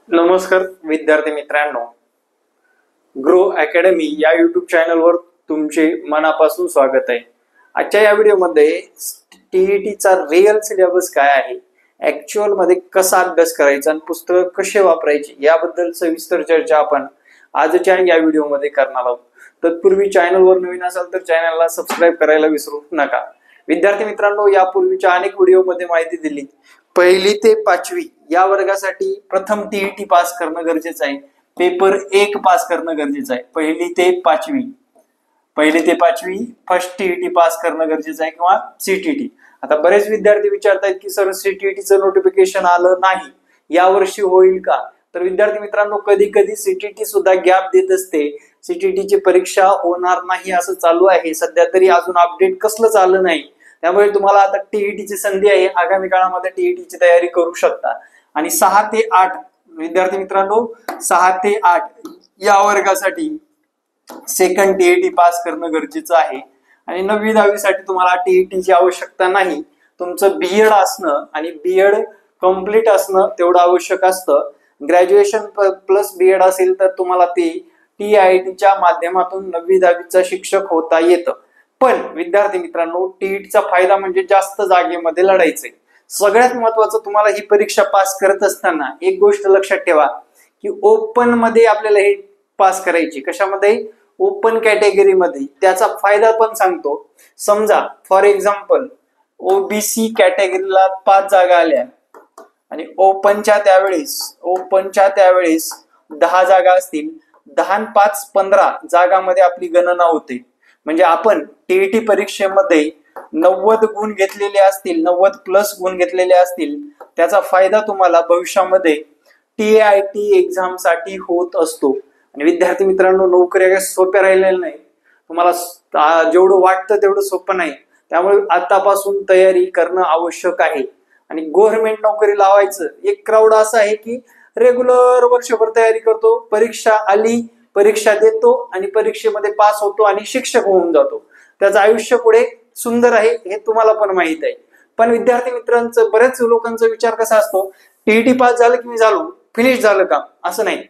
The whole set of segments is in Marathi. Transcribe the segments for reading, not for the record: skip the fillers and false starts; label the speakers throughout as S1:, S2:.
S1: नमस्कार विद्यार्थी मित्रांनो, ग्रो अकॅडमी या यूट्यूब चॅनलवर तुमचे मनापासून स्वागत आहे। आजच्या या व्हिडिओमध्ये टीईटीचा रिअल सिलेबस काय आहे, ऍक्च्युअल मध्ये कसा अभ्यास करायचा आणि पुस्तक कसे वापरायचे याबद्दल सविस्तर चर्चा आपण आजच्या या व्हिडिओमध्ये करणार आहोत। तत्पूर्वी चॅनलवर नवीन असाल तर चॅनलला सबस्क्राइब करायला विसरू नका। विद्यार्थी मित्रांनो, यापूर्वीच्या अनेक व्हिडिओमध्ये माहिती दिली, पहिली ते पाचवी या वर्गासाठी प्रथम टीईटी पास करणं गरजेचं आहे, पेपर 1 पास करणं गरजेचं आहे। पहिली ते पाचवी फर्स्ट टीईटी पास करणं गरजेचं आहे किंवा सीटीटी। आता बरेच विद्यार्थी विचारतायत की सर सीटीटीचं नोटिफिकेशन आलं नाही, यावर्षी होईल का? तर विद्यार्थी मित्रांनो, कधी कधी सीटीटी सुद्धा गॅप देत असते, सीटीटीची परीक्षा होणार नाही असं चालू आहे। सध्या तरी अजून अपडेट कसलंच आलं नाही, त्यामुळे तुम्हाला आता टीईटीची संधी आहे, आगामी काळामध्ये टीईटीची तयारी करू शकता। आणि 6 ते 8 विद्यार्थी मित्रांनो, 6 ते 8 या वर्गासाठी सेकंड टीईटी पास करणं गरजेचं आहे। आणि 9वी 10वी साठी तुम्हाला टीईटीची आवश्यकता नाही, तुमचं बीएड असणं आणि बीएड कम्प्लीट असणं तेवढं आवश्यक असतं। ग्रॅज्युएशन प्लस बीएड असेल तर तुम्हाला ते टीआयटीच्या माध्यमातून 9वी 10वीचा शिक्षक होता येतं। पण विद्यार्थी मित्रांनो, टीईटीचा फायदा म्हणजे जास्त जागेमध्ये लढायचंय। सगळ्यात महत्वाचं, तुम्हाला ही परीक्षा पास करत असताना एक गोष्ट लक्षात ठेवा की ओपन मध्ये आपल्याला हे पास करायची। कशामध्ये? ओपन कॅटेगरी मध्ये। त्याचा फायदा पण सांगतो। समजा फॉर एक्झाम्पल ओबीसी कॅटेगरीला 5 जागा आल्या आणि ओपनच्या त्यावेळेस 10 जागा असतील, 10 आणि 5 15 जागामध्ये आपली गणना होते। म्हणजे आपण टीईटी परीक्षेमध्ये 90 गुण घेतलेले असतील, 90 प्लस गुण घेतलेले असतील, त्याचा फायदा तुम्हाला भविष्यामध्ये टीआयटी एक्झाम साठी होत असतो। आणि विद्यार्थी मित्रांनो, नोकऱ्या काही सोप्या राहिलेल्या नाही, तुम्हाला जेवढं वाटतं तेवढं सोपं नाही, त्यामुळे आतापासून तयारी करणं आवश्यक आहे। आणि गव्हर्नमेंट नोकरी लावायचं एक क्राऊड असं आहे की रेग्युलर वर्षभर तयारी करतो, परीक्षा आली, परीक्षा देतो आणि परीक्षेमध्ये पास होतो आणि शिक्षक होऊन जातो। त्याचं आयुष्य पुढे सुंदर आहे हे तुम्हाला पण माहित आहे। पण विद्यार्थी मित्रांचं, बऱ्याच लोकांचा विचार कसा असतो, टीईटी पास झालं की मी झालो, फिनिश झालं का? असं नाही।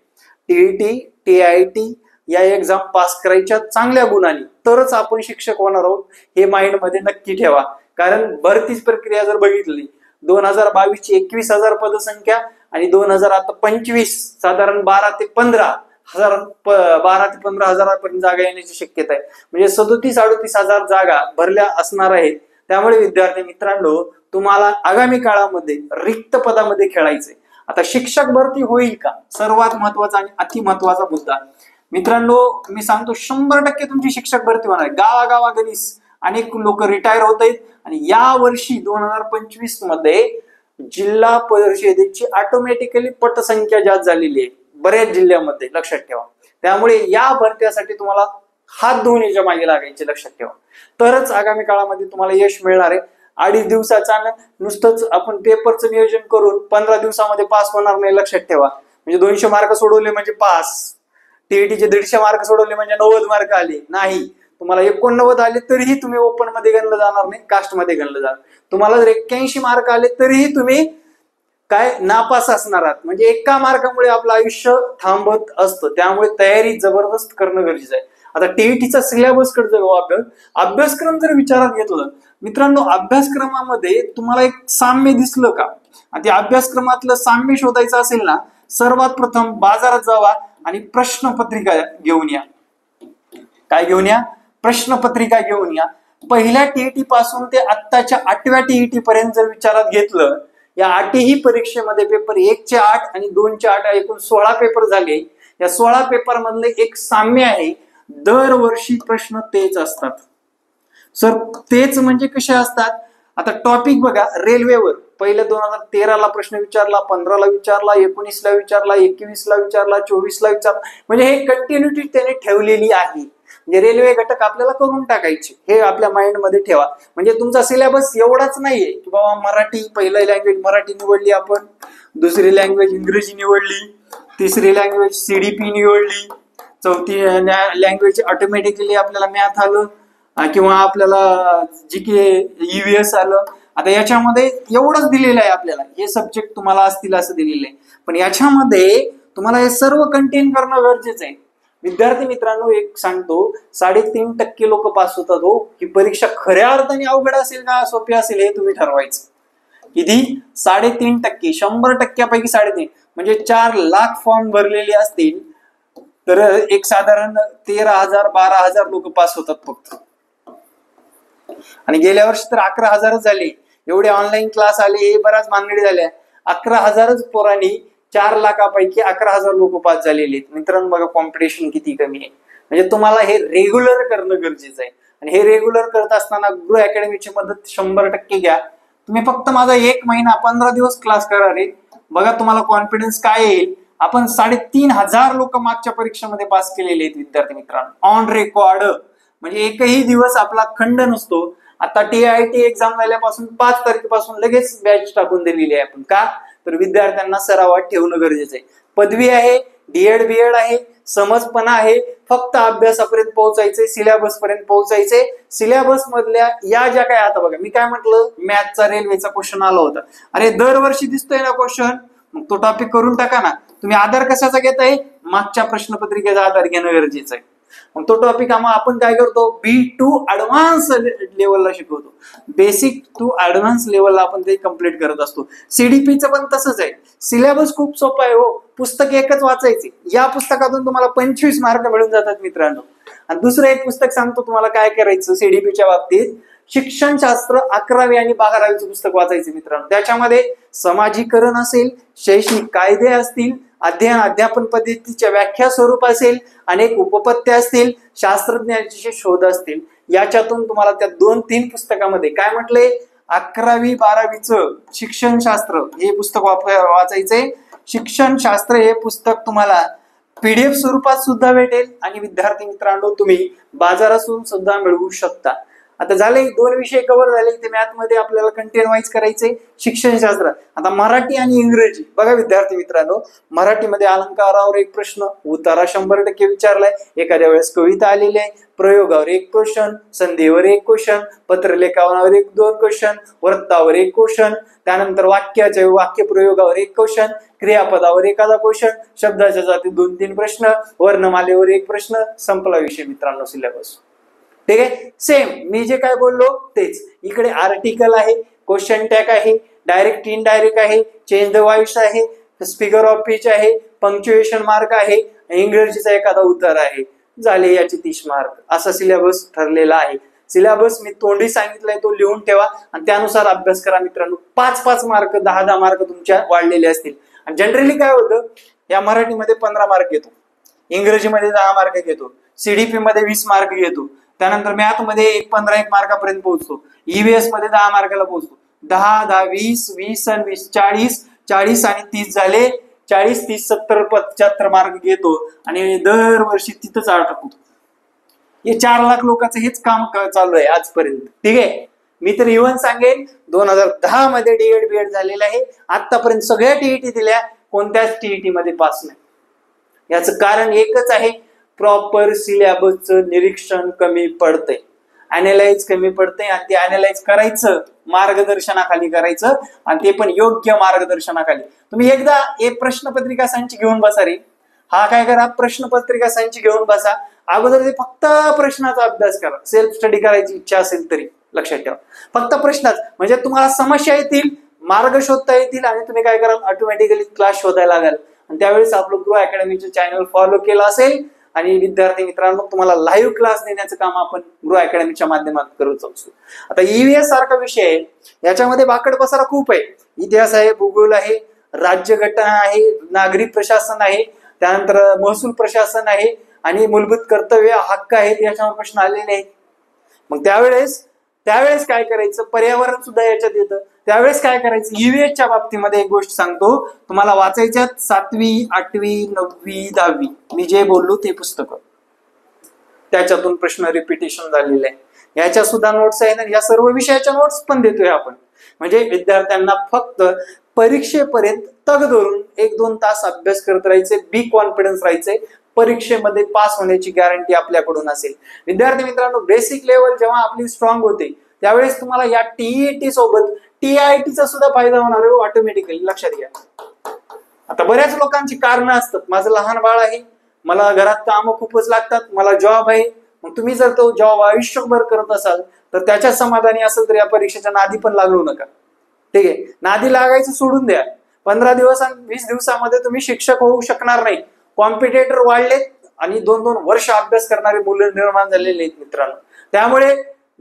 S1: टीईटी टीआयटी या एक्झाम पास करायच्या चांगल्या गुणांनी तरच आपण शिक्षक होणार आहोत, हे माइंड मध्ये नक्की ठेवा। कारण भरतीच प्रक्रिया जर बघितली, 2022 ची 21,000 पदसंख्या आणि 2025 साधारण 12 ते 15 हजारापर्यंत जागा येण्याची शक्यता आहे। म्हणजे 37-38 हजार जागा भरल्या असणार आहेत। त्यामुळे विद्यार्थी मित्रांनो, तुम्हाला आगामी काळामध्ये रिक्त पदामध्ये खेळायचंय। आता शिक्षक भरती होईल का? सर्वात महत्वाचा आणि अति महत्वाचा मुद्दा मित्रांनो, मी सांगतो 100% तुमची शिक्षक भरती होणार आहे। गावागावागणीस अनेक लोक रिटायर होत आहेत आणि या वर्षी 2025 मध्ये जिल्हा परिषदेची ऑटोमॅटिकली पटसंख्या जास्त झालेली आहे बऱ्याच जिल्ह्यामध्ये, लक्षात ठेवा। त्यामुळे या भरत्यासाठी तुम्हाला हात धुवण्याच्या मागे लागायचे, लक्षात ठेवा, तरच आगामी काळामध्ये तुम्हाला यश मिळणार आहे। 2.5 दिवसाचा नुसतंच आपण पेपरचं नियोजन करून 15 दिवसामध्ये पास होणार नाही, लक्षात ठेवा। म्हणजे 200 मार्क सोडवले म्हणजे पास, टीईटीचे 150 मार्क सोडवले म्हणजे 90 मार्क आले नाही। तुम्हाला 89 आले तरीही तुम्ही ओपन मध्ये गणलं जाणार नाही, कास्ट मध्ये गणलं जाणार। तुम्हाला जर 81 मार्क आले तरीही तुम्ही काय नापास असणार आहात। म्हणजे एका मार्कामुळे आपलं आयुष्य थांबत असतं। त्यामुळे तयारी जबरदस्त करणं गरजेचं आहे। आता टीईटीचा सिलेबस कडे जर अभ्यासक्रम जर विचारात घेतलं मित्रांनो, अभ्यासक्रमामध्ये तुम्हाला एक साम्य दिसलं का? आणि त्या अभ्यासक्रमातलं साम्य शोधायचं असेल ना, सर्वात प्रथम बाजारात जावा आणि प्रश्नपत्रिका घेऊन या। काय घेऊन या? प्रश्नपत्रिका घेऊन या। पहिल्या टीईटी पासून ते आत्ताच्या 8व्या टीईटी पर्यंत जर विचारात घेतलं, या 8ही परीक्षेमध्ये पेपर 1 चे 8 आणि 2 चे 8 एकूण 16 पेपर झाले। या 16 पेपर मधले एक साम्य आहे, दरवर्षी प्रश्न तेच असतात। सर तेच म्हणजे कसे असतात? आता टॉपिक बघा, रेल्वेवर पहिले 2013 ला प्रश्न विचारला, 15 ला विचारला, 19 ला विचारला, 21 ला विचारला, 24 ला विचारला। म्हणजे हे कंटिन्युटी त्याने ठेवलेली आहे। म्हणजे रेल्वे घटक आपल्याला करून टाकायचे, हे आपल्या माइंड मध्ये ठेवा। म्हणजे तुमचा सिलेबस एवढाच नाहीये की बाबा मराठी पहिली लँग्वेज मराठी निवडली आपण, दुसरी लँग्वेज इंग्रजी निवडली, तिसरी लँग्वेज सीडीपी निवडली, चौथी लँग्वेज ऑटोमॅटिकली आपल्याला मॅथ आलं किंवा आपल्याला जीके ईव्हीएस आलं। आता याच्यामध्ये एवढंच दिलेलं आहे आपल्याला, हे सब्जेक्ट तुम्हाला असतील असं दिलेलं आहे। पण याच्यामध्ये तुम्हाला हे सर्व कंटेन करणं गरजेचं आहे. विद्यार्थी मित्रांनो, एक सांगतो, 3.5% लोक पास होतात हो. ही परीक्षा खऱ्या अर्थाने अवघड असेल का सोपी असेल हे तुम्ही ठरवायचं. किती? 3.5%. 100%पैकी 3.5 म्हणजे 4 लाख फॉर्म भरलेले असतील तर एक साधारण 13,000 12,000 लोक पास होतात फक्त. आणि गेल्या वर्षी तर 11,000 झाले. एवढे ऑनलाईन क्लास आले, बऱ्याच मानगडी झाल्या. 11,000 पोरांनी 4 लाखापैकी 11,000 लोक पास झालेले आहेत. मित्रांनो बघा कॉम्पिटिशन किती कमी आहे. म्हणजे तुम्हाला हे रेग्युलर करणं गरजेचं आहे. आणि हे रेग्युलर करत असताना गुरु अकॅडमीची मदत 100% घ्या. तुम्ही फक्त माझा 1 महिना 15 दिवस क्लास करा रे, बघा तुम्हाला कॉन्फिडन्स काय येईल. आपण 3,500 लोक मागच्या परीक्षेमध्ये पास केलेले आहेत विद्यार्थी मित्रांनो, ऑन रेकॉर्ड. म्हणजे एकही दिवस आपला खंड नसतो. आता TIT एक्झाम झाल्यापासून 5 तारखेपासून लगेच बॅच टाकून दिलेली आहे आपण. का? तर विद्यार्थ्यांना सरावात ठेवणं गरजेचं आहे. पदवी आहे, DED BED आहे, समजपणा आहे, फक्त अभ्यासापर्यंत पोहोचायचे, सिलेबस पर्यंत पोहोचायचे. सिलेबस मधल्या या ज्या काय, आता बघा मी काय म्हटलं, मॅथचा रेल्वेचा क्वेश्चन आला होता. अरे दरवर्षी दिसतोय ना क्वेश्चन, मग तो टॉपिक करून टाका ना. तुम्ही आधार कशाचा घेताय? मागच्या प्रश्नपत्रिकेचा आधार घेणं गरजेचं आहे. मग तो टॉपिक आपण काय करतो, B2 ऍडव्हान्स लेवलला शिकवतो. बेसिक टू ऍडव्हान्स लेवलला आपण ते कम्प्लीट करत असतो. CDPचं पण तसंच आहे. सिलेबस खूप सोपा आहे हो. पुस्तक एकच वाचायचे, या पुस्तकातून तुम्हाला 25 मार्क मिळून जातात मित्रांनो. आणि दुसरं एक पुस्तक सांगतो तुम्हाला काय करायचं CDPच्या बाबतीत. शिक्षणशास्त्र 11वी आणि 12वीचं पुस्तक वाचायचे मित्रांनो. त्याच्यामध्ये समाजीकरण असेल, शैक्षणिक कायदे असतील, अध्यापन पद्धतीच्या व्याख्या स्वरूप असेल, अनेक उपपत्त्या असतील, शास्त्रज्ञांचे शोध असतील. याच्यातून तुम्हाला त्या 2-3 पुस्तकामध्ये काय म्हटले, 11वी 12वीचं शिक्षणशास्त्र हे पुस्तक वाचायचंय. शिक्षणशास्त्र हे पुस्तक तुम्हाला PDF स्वरूपात सुद्धा भेटेल आणि विद्यार्थी मित्रांनो तुम्ही बाजारातून सुद्धा मिळवू शकता. आता झाले 2 विषय कव्हर झाले. ते मॅथ मध्ये आपल्याला कंटेन वाईज करायचे. शिक्षणशास्त्र आता मराठी आणि इंग्रजी. बघा विद्यार्थी मित्रांनो, मराठीमध्ये अलंकारावर एक प्रश्न, उतारा 100% विचारलाय. एखाद्या वेळेस कविता आलेली आहे, प्रयोगावर एक क्वेश्चन, संधीवर एक क्वेश्चन, पत्रलेखावर 1-2 क्वेश्चन, वृत्तावर एक क्वेश्चन, त्यानंतर वाक्य प्रयोगावर एक क्वेश्चन, क्रियापदावर एखादा क्वेश्चन, शब्दाच्या जाती 2-3 प्रश्न, वर्णमालेवर एक प्रश्न. संपला विषय मित्रांनो सिलेबस. ठीक आहे. सेम मी जे काय बोललो तेच. इकडे आर्टिकल आहे, क्वेश्चन टॅग आहे, डायरेक्ट इनडायरेक्ट आहे, चेंज द वॉइस आहे, स्पीकर ऑफ स्पीच आहे, पंक्च्युएशन मार्क आहे, इंग्रजीचा एखादा उत्तर आहे. झाले याचे 30 मार्क. असा सिलेबस ठरलेला आहे. सिलेबस मी तोंडी सांगितलंय तो लिहून ठेवा आणि त्यानुसार अभ्यास करा मित्रांनो. 5-5 मार्क 10-10 मार्क तुमच्या वाढलेले असतील. आणि जनरली काय होतं, या मराठीमध्ये 15 मार्क घेतो, इंग्रजीमध्ये 10 मार्क घेतो, CDP मध्ये 20 मार्क घेतो, त्यानंतर मॅथ मध्ये 15 मार्कापर्यंत पोहोचतो, EVS मध्ये 10 मार्काला पोहोचतो. 10-10 20 आणि 20 40 आणि 30 झाले. 40 30 70 75 मार्क घेतो आणि दरवर्षी तिथंच अडकतो. हे 4 लाख लोकांचं हेच काम चालू आहे आजपर्यंत. ठीक आहे. मी तर इव्हन सांगेन 2010 मध्ये DED BED झालेलं आहे. आतापर्यंत सगळ्या TET दिल्या, कोणत्याच TET मध्ये पास नाही. याचं कारण एकच आहे, प्रॉपर सिलेबसचं निरीक्षण कमी पडतंय, अॅनालाइज कमी पडतंय. आणि ते अॅनालाइज करायचं मार्गदर्शनाखाली करायचं, आणि ते पण योग्य मार्गदर्शनाखाली. तुम्ही एकदा एक प्रश्नपत्रिका संच घेऊन बसा रे. हा काय करा, प्रश्नपत्रिका संच घेऊन बसा. अगोदर ते फक्त प्रश्नाचा अभ्यास करा. सेल्फ स्टडी करायची इच्छा असेल तरी लक्षात ठेवा, फक्त प्रश्नच. म्हणजे तुम्हाला समस्या येतील, मार्ग शोधता येतील आणि तुम्ही काय कराल, ऑटोमॅटिकली क्लास शोधायला लागाल. आणि त्यावेळेस आपलं गुरु अकॅडमीचं चॅनल फॉलो केलं असेल आणि विद्यार्थी मित्रांनो तुम्हाला लाईव्ह क्लास देण्याचं काम आपण गुरु अकॅडमीच्या माध्यमातून करत असतो. आता EVS सारखा विषय आहे, याच्यामध्ये बाकड पसारा खूप आहे. इतिहास आहे, भूगोल आहे, राज्यघटना आहे, नागरी प्रशासन आहे, त्यानंतर महसूल प्रशासन आहे आणि मूलभूत कर्तव्य हक्क आहेत. याच्यावर प्रश्न आलेले आहेत. मग त्यावेळेस काय करायचं, पर्यावरण सुद्धा याच्यात येतं. त्यावेळेस काय करायचं, EVSच्या बाबतीमध्ये एक गोष्ट सांगतो तुम्हाला वाचायच्यात. 7वी 8वी 9वी 10वी मी जे बोललो ते पुस्तक, त्याच्यातून प्रश्न रिपिटेशन झालेले आहे. याच्या सुद्धा नोट्स आहे ना, या सर्व विषयाच्या नोट्स पण देतोय आपण. म्हणजे विद्यार्थ्यांना फक्त परीक्षेपर्यंत तग धरून 1-2 तास अभ्यास करत राहायचे, बी कॉन्फिडन्स राहायचे. परीक्षेमध्ये पास होण्याची गॅरंटी आपल्याकडून असेल. विद्यार्थी मित्रांनो, बेसिक लेवल जेव्हा आपली स्ट्रॉंग होते त्यावेळेस तुम्हाला या TET सोबत TIT चा सुद्धा फायदा होणार आहे ऑटोमॅटिकली. लक्षात घ्या. आता बऱ्याच लोकांची कारणं असतात, माझं लहान बाळ आहे, मला घरात कामं खूपच लागतात, मला जॉब आहे. मग तुम्ही जर तो जॉब आयुष्यभर करत असाल तर त्याच्या समाधानी असेल तर या परीक्षेच्या नादी पण लागू नका. ठीक आहे, नादी लागायचं सोडून द्या. 15 दिवस आणि 20 दिवसामध्ये तुम्ही शिक्षक होऊ शकणार नाही. कॉम्पिटेटर वाढलेत आणि 2-2 वर्ष अभ्यास करणारे मुलं निर्माण झालेले आहेत मित्रांनो. त्यामुळे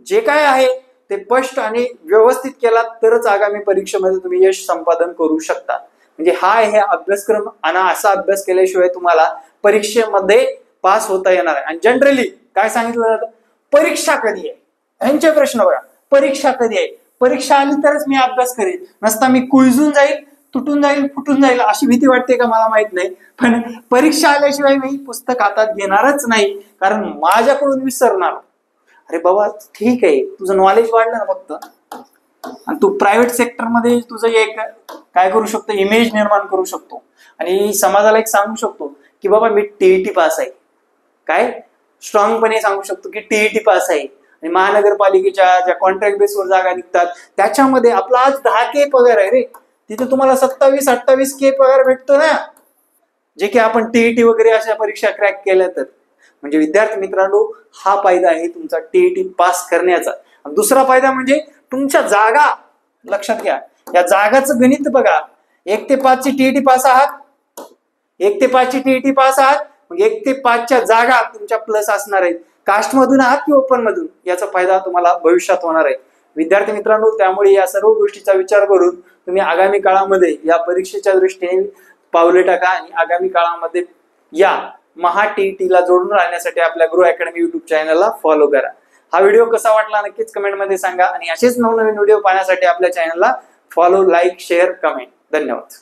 S1: जे काय आहे ते स्पष्ट आणि व्यवस्थित केला तरच आगामी परीक्षेमध्ये तुम्ही यश संपादन करू शकता. म्हणजे हा आहे अभ्यासक्रम आणि असा अभ्यास केल्याशिवाय तुम्हाला परीक्षेमध्ये पास होता येणार आहे. आणि जनरली काय सांगितलं जातं, परीक्षा कधी आहे, यांचे प्रश्न बघा, परीक्षा कधी आहे, परीक्षा आली तरच मी अभ्यास करेन, नसता मी कुळजून जाईल, तुटून जाईल, फुटून जाईल अशी भीती वाटते का मला माहित नाही. पण परीक्षा आल्याशिवाय मी पुस्तक हातात घेणारच नाही, कारण माझ्याकडून विसरणार. अरे बाबा ठीक आहे, तुझं नॉलेज वाढलं ना फक्त, आणि तू प्रायव्हेट सेक्टर मध्ये तुझं एक काय करू शकतो, इमेज निर्माण करू शकतो आणि समाजाला एक सांगू शकतो की बाबा मी टीईटी पास आहे, काय स्ट्रॉंगपणे सांगू शकतो की टीईटी पास आहे. आणि महानगरपालिकेच्या ज्या कॉन्ट्रॅक्ट बेसवर जागा निघतात त्याच्यामध्ये आपला आज 10K पगार आहे रे, तिथे तुम्हाला 27-28K पगार भेटतो ना, जे की आपण टीईटी वगैरे अशा परीक्षा क्रॅक केल्या तर. म्हणजे विद्यार्थी मित्रांनो, हा फायदा आहे तुमचा टीईटी पास करण्याचा. दुसरा फायदा म्हणजे तुमच्या जागा, लक्षात घ्या, या जागाचं गणित बघा. 1 ते 5 ची टीईटी पास आहात, 1 ते 5 ची टीईटी पास आहात, मग 1 ते 5च्या जागा तुमच्या प्लस असणार आहेत. कास्ट मधून आहात की ओपन मधून, याचा फायदा तुम्हाला भविष्यात होणार आहे विद्यार्थी मित्रांनो. त्यामुळे या सर्व गोष्टीचा विचार करून तुम्ही आगामी काळामध्ये या परीक्षेच्या दृष्टीने पावले टाका आणि आगामी काळामध्ये या महा टीईटीला जोडून राहण्यासाठी आपल्या ग्रो अकॅडमी युट्यूब चॅनलला फॉलो करा. हा व्हिडिओ कसा वाटला नक्कीच कमेंटमध्ये सांगा आणि असेच नवनवीन व्हिडिओ पाहण्यासाठी आपल्या चॅनलला फॉलो, लाईक, शेअर, कमेंट. धन्यवाद.